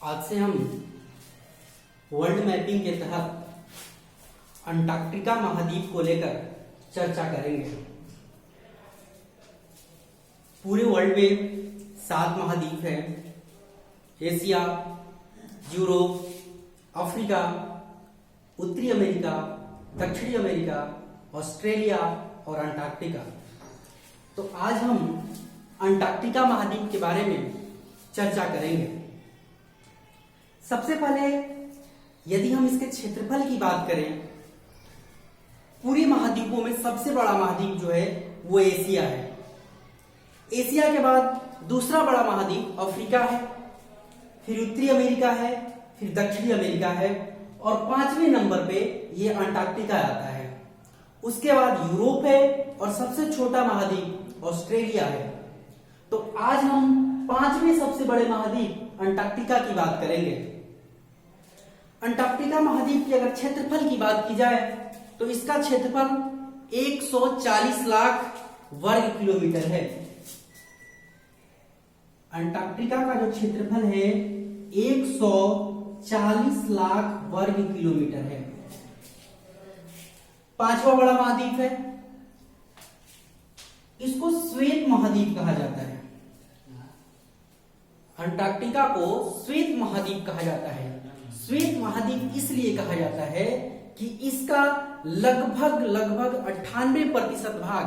आज से हम वर्ल्ड मैपिंग के तहत अंटार्कटिका महाद्वीप को लेकर चर्चा करेंगे। पूरे वर्ल्ड में 7 महाद्वीप हैं। एशिया, यूरोप, अफ्रीका, उत्तरी अमेरिका, दक्षिणी अमेरिका, ऑस्ट्रेलिया और अंटार्कटिका। तो आज हम अंटार्कटिका महाद्वीप के बारे में चर्चा करेंगे। सबसे पहले यदि हम इसके क्षेत्रफल की बात करें, पूरे महाद्वीपों में सबसे बड़ा महाद्वीप जो है वो एशिया है। एशिया के बाद दूसरा बड़ा महाद्वीप अफ्रीका है, फिर उत्तरी अमेरिका है, फिर दक्षिणी अमेरिका है और 5वें नंबर पे ये अंटार्कटिका आता है। उसके बाद यूरोप है और सबसे छोटा महाद्वीप ऑस्ट्रेलिया है। तो आज हम 5वें सबसे बड़े महाद्वीप अंटार्कटिका की बात करेंगे। अंटार्कटिका महाद्वीप की अगर क्षेत्रफल की बात की जाए तो इसका क्षेत्रफल 140 लाख वर्ग किलोमीटर है। अंटार्कटिका का जो क्षेत्रफल है 140 लाख वर्ग किलोमीटर है। 5वां बड़ा महाद्वीप है, इसको श्वेत महाद्वीप कहा जाता है। अंटार्कटिका को श्वेत महाद्वीप कहा जाता है। श्वेत महाद्वीप इसलिए कहा जाता है कि इसका लगभग 98% भाग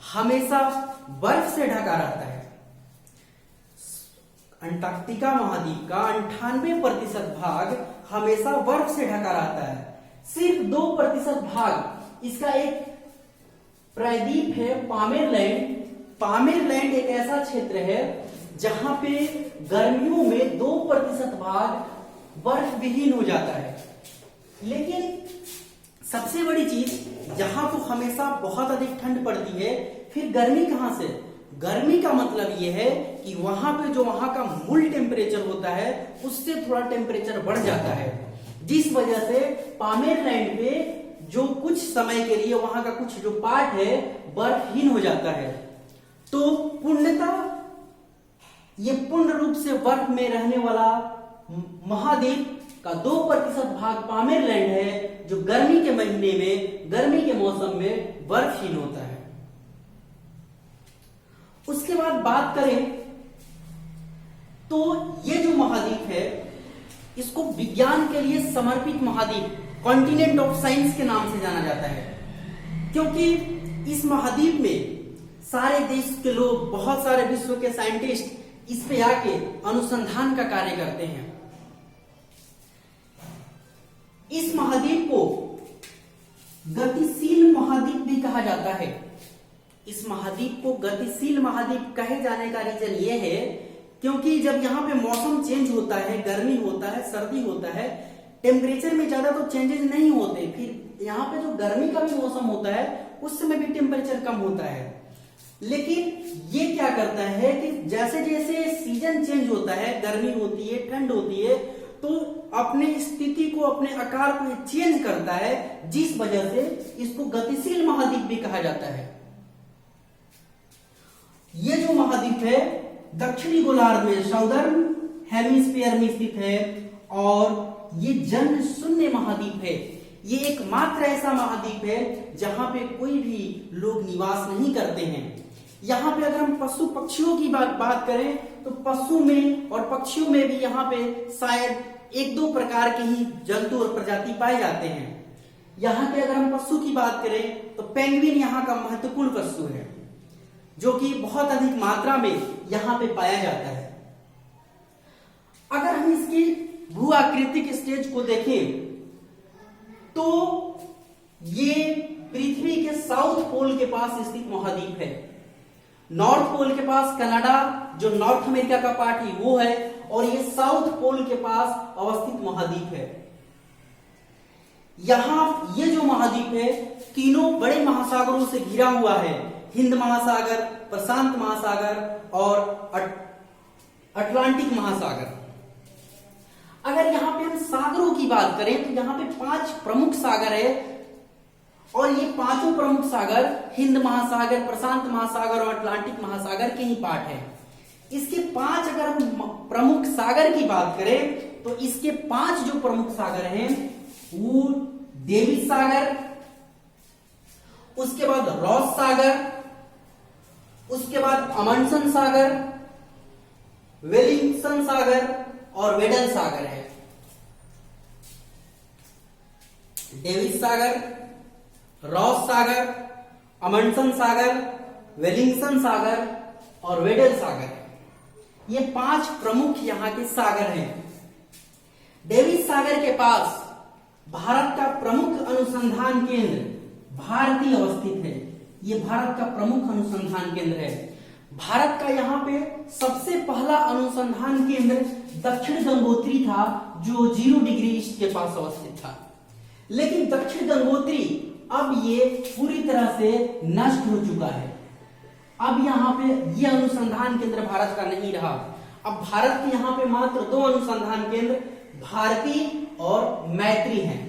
हमेशा बर्फ से ढका रहता है। अंटार्कटिका महाद्वीप का 98% भाग हमेशा बर्फ से ढका रहता है। सिर्फ 2% भाग इसका एक प्रायद्वीप है पामेरलैंड। पामेरलैंड एक ऐसा क्षेत्र है जहां पे गर्मियों में 2% भाग बर्फ विहीन हो जाता है। लेकिन सबसे बड़ी चीज, यहां तो हमेशा बहुत अधिक ठंड पड़ती है। फिर गर्मी कहां से? गर्मी का मतलब यह है कि वहां पे जो वहां का मूल टेम्परेचर होता है उससे थोड़ा टेम्परेचर बढ़ जाता है, जिस वजह से पामेरलैंड पे जो कुछ समय के लिए वहां का कुछ जो पार्ट है बर्फहीन हो जाता है। तो पूर्णतः ये पूर्ण रूप से बर्फ में रहने वाला महाद्वीप का 2% भाग पामेरलैंड है, जो गर्मी के महीने में, गर्मी के मौसम में बर्फहीन होता है। उसके बाद बात करें तो ये जो महाद्वीप है इसको विज्ञान के लिए समर्पित महाद्वीप, कॉन्टिनेंट ऑफ साइंस के नाम से जाना जाता है, क्योंकि इस महाद्वीप में सारे देश के लोग, बहुत सारे विश्व के साइंटिस्ट इस पे आके अनुसंधान का कार्य करते हैं। इस महाद्वीप को गतिशील महाद्वीप भी कहा जाता है। इस महाद्वीप को गतिशील महाद्वीप कहे जाने का रीजन ये है क्योंकि जब यहाँ पे मौसम चेंज होता है, गर्मी होता है, सर्दी होता है, टेम्परेचर में ज्यादा तो चेंजेस नहीं होते। फिर यहाँ पे जो गर्मी का भी मौसम होता है उस समय भी टेम्परेचर कम होता है। लेकिन ये क्या करता है कि जैसे जैसे सीजन चेंज होता है, गर्मी होती है, ठंड होती है, तो अपने स्थिति को, अपने आकार को चेंज करता है, जिस वजह से इसको गतिशील महाद्वीप भी कहा जाता है। ये जो महाद्वीप है दक्षिणी गोलार्ध में, साउदर्न हेमिस्फीयर में स्थित है और ये जन शून्य महाद्वीप है। ये एकमात्र ऐसा महाद्वीप है जहां पे कोई भी लोग निवास नहीं करते हैं। यहाँ पे अगर हम पशु पक्षियों की बात करें तो पशु में और पक्षियों में भी यहाँ पे शायद 1-2 प्रकार के ही जंतु और प्रजाति पाए जाते हैं। यहाँ के अगर हम पशु की बात करें तो पेंगुइन यहाँ का महत्वपूर्ण पशु है, जो कि बहुत अधिक मात्रा में यहाँ पे पाया जाता है। अगर हम इसकी भू आकृतिक स्टेज को देखें तो ये पृथ्वी के साउथ पोल के पास स्थित महाद्वीप है। नॉर्थ पोल के पास कनाडा, जो नॉर्थ अमेरिका का पार्ट है वो है, और ये साउथ पोल के पास अवस्थित महाद्वीप है। यहां ये जो महाद्वीप है तीनों बड़े महासागरों से घिरा हुआ है, हिंद महासागर, प्रशांत महासागर और अटलांटिक महासागर। अगर यहाँ पे हम सागरों की बात करें तो यहाँ पे 5 प्रमुख सागर है और ये 5 प्रमुख सागर हिंद महासागर, प्रशांत महासागर और अटलांटिक महासागर के ही पार्ट है। इसके 5 अगर हम प्रमुख सागर की बात करें तो इसके 5 जो प्रमुख सागर हैं वो डेविड सागर, उसके बाद रॉस सागर, उसके बाद अमंडसन सागर, वेलिंगसन सागर और वेडल सागर है। डेविड सागर, रॉस सागर, अमंडसन सागर, वेलिंगसन सागर और वेडल सागर, ये 5 प्रमुख यहां के सागर हैं। डेविड सागर के पास भारत का प्रमुख अनुसंधान केंद्र भारती अवस्थित है। ये भारत का प्रमुख अनुसंधान केंद्र है। भारत का यहाँ पे सबसे पहला अनुसंधान केंद्र दक्षिण गंगोत्री था, जो 0 डिग्री ईस्ट के पास अवस्थित था। लेकिन दक्षिण गंगोत्री अब ये पूरी तरह से नष्ट हो चुका है। अब यहाँ पे ये अनुसंधान केंद्र भारत का नहीं रहा। अब भारत के यहाँ पे मात्र 2 अनुसंधान केंद्र भारती और मैत्री हैं।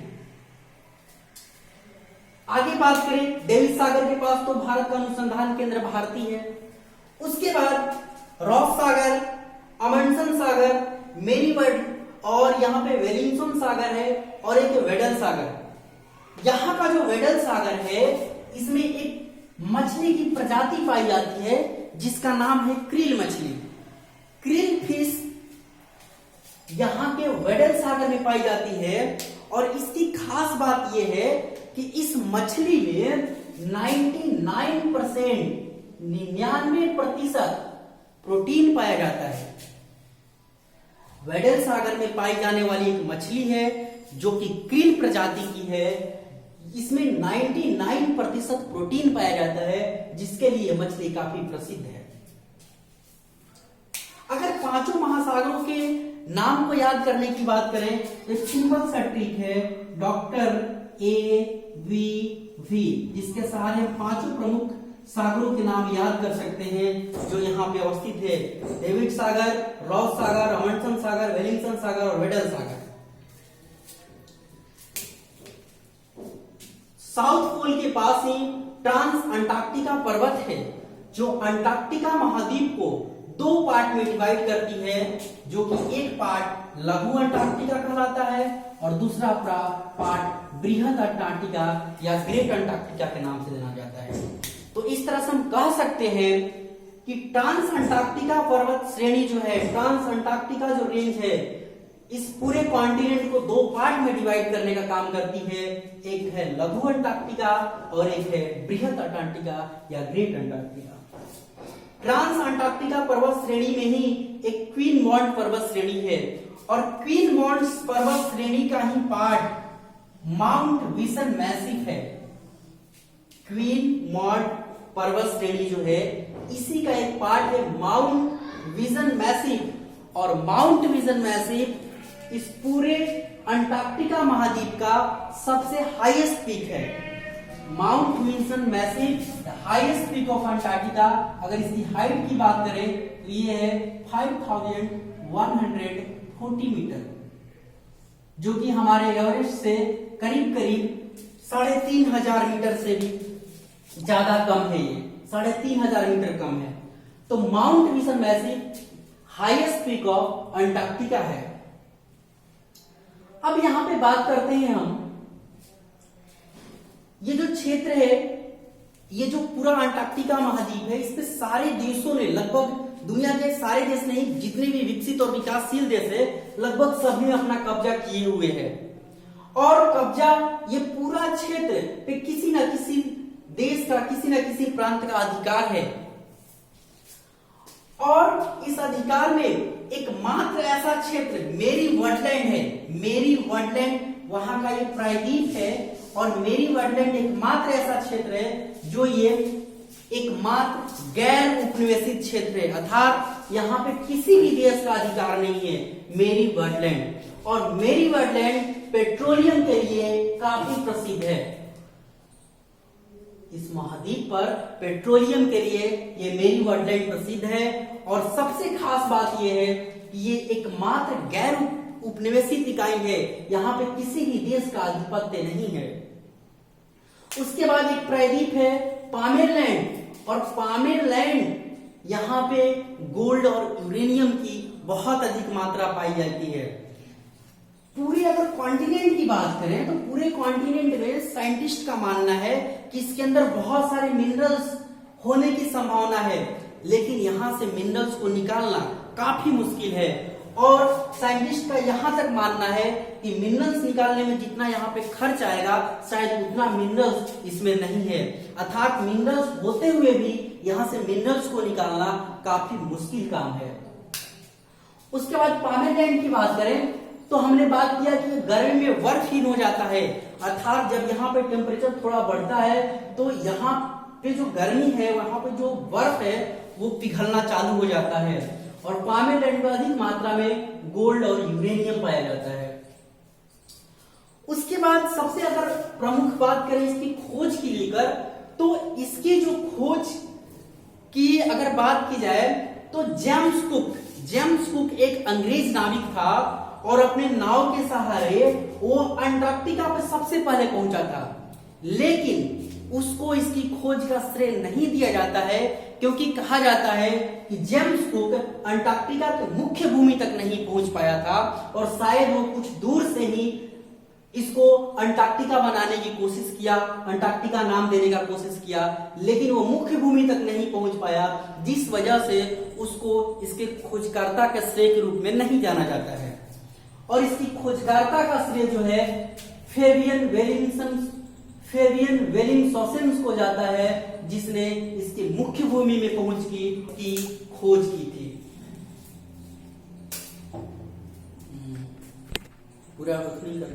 आगे बात करें, डेविड सागर के पास तो भारत का अनुसंधान केंद्र भारती है। उसके बाद रॉस सागर, अमंडसन सागर, मेरीबर्ड और यहाँ पे वेलिंगसन सागर है और एक वेडल सागर। यहाँ का जो वेडल सागर है इसमें एक मछली की प्रजाति पाई जाती है जिसका नाम है क्रिल मछली। क्रिल फिश यहाँ के वेडल सागर में पाई जाती है और इसकी खास बात यह है कि इस मछली में 99% प्रोटीन पाया जाता है। वेडल सागर में पाई जाने वाली एक मछली है जो कि क्रिल प्रजाति की है। इसमें 99% प्रोटीन पाया जाता है, जिसके लिए मछली काफी प्रसिद्ध है। अगर 5 महासागरों के नाम को याद करने की बात करें तो एक सिंपल सा ट्रिक है, डॉक्टर AVV, जिसके सहारे हम 5 प्रमुख सागरों के नाम याद कर सकते हैं जो यहाँ पे अवस्थित है। डेविड सागर, रॉस सागर, अमंडसन सागर, वेलिंगसन सागर और वेडल सागर। साउथ पोल के पास ही ट्रांस अंटार्कटिका पर्वत है, जो अंटार्कटिका महाद्वीप को 2 पार्ट में डिवाइड करती है, जो कि एक पार्ट लघु अंटार्कटिका कहलाता है और दूसरा पार्ट बृहद अंटार्कटिका या ग्रेट अंटार्कटिका के नाम से जाना जाता है। तो इस तरह से हम कह सकते हैं कि ट्रांस अंटार्कटिका पर्वत श्रेणी जो है, ट्रांस अंटार्कटिका जो रेंज है, इस पूरे कॉन्टिनेंट को 2 पार्ट में डिवाइड करने का काम करती है। एक है लघु अंटार्कटिका और एक है बृहद अंटार्कटिका या ग्रेट अंटार्कटिका। ट्रांस अंटार्कटिका पर्वत श्रेणी में ही एक क्वीनमॉन्ट पर्वत श्रेणी है और क्वीनमॉन्ट पर्वत श्रेणी का ही पार्ट माउंट विसन मैसिव है। क्वीनमॉन्ट पर्वत श्रेणी जो है इसी का एक पार्ट है माउंट विजन मैसिव, और माउंट विजन मैसिव इस पूरे अंटार्कटिका महाद्वीप का सबसे हाईएस्ट पीक है। Mount Wilson massive the highest peak of Antarctica. अगर इसकी हाइट की बात करें तो ये है 5140 मीटर, जो कि हमारे एवरेस्ट से करीब करीब 3500 मीटर से भी ज्यादा कम है। ये 3500 मीटर कम है। तो mount Wilson massive highest peak of Antarctica है। अब यहां पे बात करते हैं हम, ये जो क्षेत्र है, ये जो पूरा अंटार्कटिका महाद्वीप है, इस पे सारे देशों ने, लगभग दुनिया के सारे देश नहीं, जितने भी विकसित और विकासशील देश है, लगभग सभी अपना कब्जा किए हुए हैं। और कब्जा ये पूरा क्षेत्र पे किसी न किसी देश का, किसी न किसी प्रांत का अधिकार है। और इस अधिकार में एकमात्र ऐसा क्षेत्र मेरी वर्डलैंड है। मेरी वर्डलैंड वहां का ये प्रायद्वीप है और मेरी वर्डलैंड एकमात्र ऐसा क्षेत्र है जो ये एकमात्र गैर उपनिवेशित क्षेत्र है, अर्थात यहाँ पे किसी भी देश का अधिकार नहीं है। मेरी वर्डलैंड, और मेरी वर्डलैंड पेट्रोलियम के लिए काफी प्रसिद्ध है। इस महाद्वीप पर पेट्रोलियम के लिए ये मेरी वर्डलैंड प्रसिद्ध है। और सबसे खास बात यह है कि ये एकमात्र गैर उपनिवेशित इकाई है, यहाँ पे किसी भी देश का आधिपत्य नहीं है। उसके बाद एक प्रायद्वीप है पामेरलैंड, और पामेरलैंड यहाँ पे गोल्ड और यूरेनियम की बहुत अधिक मात्रा पाई जाती है। पूरे अगर कॉन्टिनेंट की बात करें तो पूरे कॉन्टिनेंट में साइंटिस्ट का मानना है कि इसके अंदर बहुत सारे मिनरल्स होने की संभावना है, लेकिन यहां से मिनरल्स को निकालना काफी मुश्किल है। और साइंटिस्ट का यहां तक मानना है कि मिनरल्स निकालने में जितना यहाँ पे खर्च आएगा शायद उतना मिनरल्स इसमें नहीं है, अर्थात मिनरल्स होते हुए भी यहां से मिनरल्स को निकालना काफी मुश्किल काम है। उसके बाद पामेर लैंड की बात करें तो हमने बात किया कि गर्मी में बर्फहीन हो जाता है, अर्थात जब यहाँ पे टेम्परेचर थोड़ा बढ़ता है तो यहाँ पे जो गर्मी है वहां पे जो बर्फ है वो पिघलना चालू हो जाता है, और पामेर लैंड में अधिक मात्रा में गोल्ड और यूरेनियम पाया जाता है। उसके बाद सबसे अगर प्रमुख बात करें इसकी खोज की लेकर तो इसकी जो खोज की अगर बात की जाए तो जेम्स कुक एक अंग्रेज नाविक था और अपने नाव के सहारे वो अंटार्कटिका पर सबसे पहले पहुंचा था, लेकिन उसको इसकी खोज का श्रेय नहीं दिया जाता है क्योंकि कहा जाता है कि जेम्स कुक अंटार्कटिका के मुख्य भूमि तक नहीं पहुंच पाया था और शायद वो कुछ दूर से ही इसको अंटार्कटिका बनाने की कोशिश किया, अंटार्कटिका नाम देने का कोशिश किया, लेकिन वो मुख्य भूमि तक नहीं पहुंच पाया, जिस वजह से उसको इसके खोजकर्ता के श्रेय के रूप में नहीं जाना जाता है। और इसकी खोजकर्ता का श्रेय जो है फेबियन वेलिंगसॉसेन को जाता है, जिसने इसके मुख्य भूमि में पहुंच की खोज की थी। पूरा नहीं करना।